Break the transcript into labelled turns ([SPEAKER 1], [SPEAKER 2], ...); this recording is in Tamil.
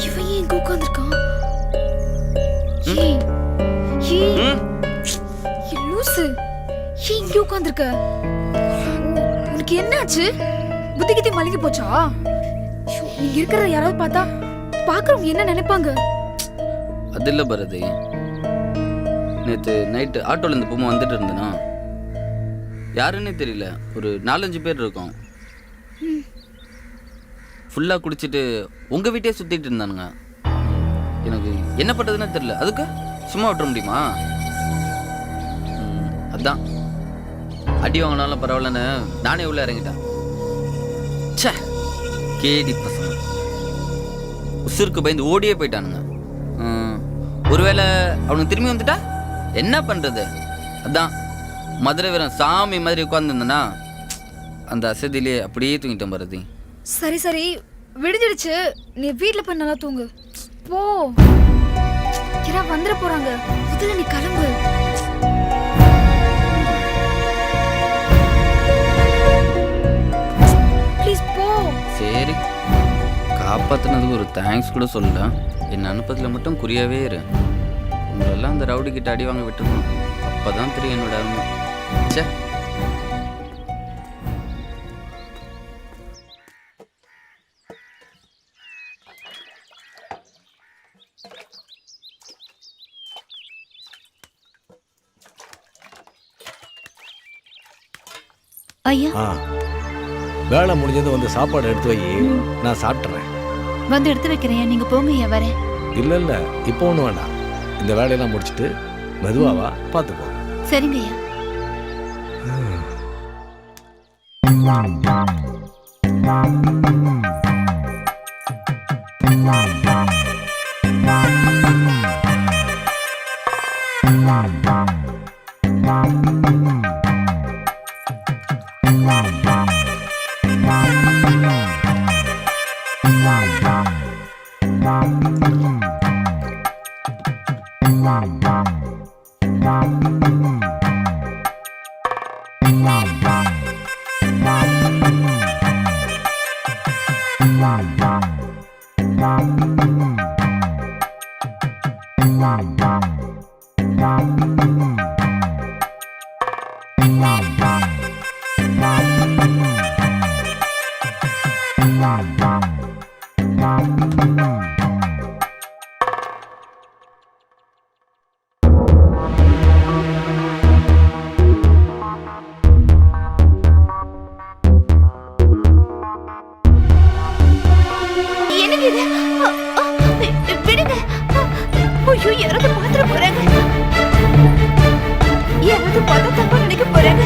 [SPEAKER 1] இவன் ஏன் இங்க உட்கார்ந்திருக்கான்? லூசு, ஏன் இங்க உட்கார்ந்திருக்க? உனக்கு என்னாச்சு? புத்தி கித்தி மலங்கி போச்சா? நீங்க இருக்கிறத யாராவது பார்த்தா பாக்குறவங்க என்ன நினைப்பாங்க?
[SPEAKER 2] அது இல்லை பாரதி, நேற்று நைட்டு ஆட்டோவில் இந்த பொம்மை வந்துட்டு இருந்தேனா, யாருன்னே தெரியல, ஒரு 4-5 பேர் இருக்கோம். ஃபுல்லாக குடிச்சிட்டு உங்கள் வீட்டையே சுற்றிட்டு இருந்தானுங்க. எனக்கு என்ன பண்ணுறதுன்னு தெரியல. அதுக்கு சும்மா விட்டுற முடியுமா? அதான் அடி வாங்கினாலும் பரவாயில்லன்னு நானே உள்ள இறங்கிட்டேன். சே, கேடி பசங்க உசுருக்கு பயந்து ஓடியே போயிட்டானுங்க. ஒருவேளை அவனுக்கு திரும்பி வந்துட்டா என்ன பண்ணுறது? அதான் மதுரை வீரன் சாமி மாதிரி உட்காந்துருந்தேன்னா அந்த அசதியிலே அப்படியே தூங்கிட்டேன் பாரதி.
[SPEAKER 1] சரி சரி, விடுஞ்சிடுச்சு. நீ வீட்டில் போய் நல்லா தூங்கு போ. யாரா வந்துட போறாங்க, முதல்ல நீ கிளம்பு. ப்ளீஸ் போ.
[SPEAKER 2] சரி, காப்பாற்றினதுக்கு ஒரு தேங்க்ஸ் கூட சொல்லல. என் அனுப்பத்தில் மட்டும் குறியாவே இரு. உங்களெல்லாம் அந்த ரவுடி கிட்ட அடி வாங்க விட்டுருக்கணும். அப்போ தான் தெரியும் என்னோட அருமை. சே,
[SPEAKER 3] ஐயா,
[SPEAKER 4] வேலை முடிஞ்சது வந்து சாப்பாடு எடுத்து வை, நான் சாப்பிட்றேன்.
[SPEAKER 3] வந்து எடுத்து வைக்கிறேன், நீங்க போங்க ஐயா, வரேன்.
[SPEAKER 4] இல்லை இல்லை, இப்போ ஒன்றும் வேண்டாம். இந்த வேலையெல்லாம் முடிச்சுட்டு மெதுவாவா பார்த்துப்போம்.
[SPEAKER 3] சரிங்க ஐயா. யாராவது பாத்துட்டு போறாங்க, யாராவது பார்த்தா தப்பா நினைக்க போறாங்க.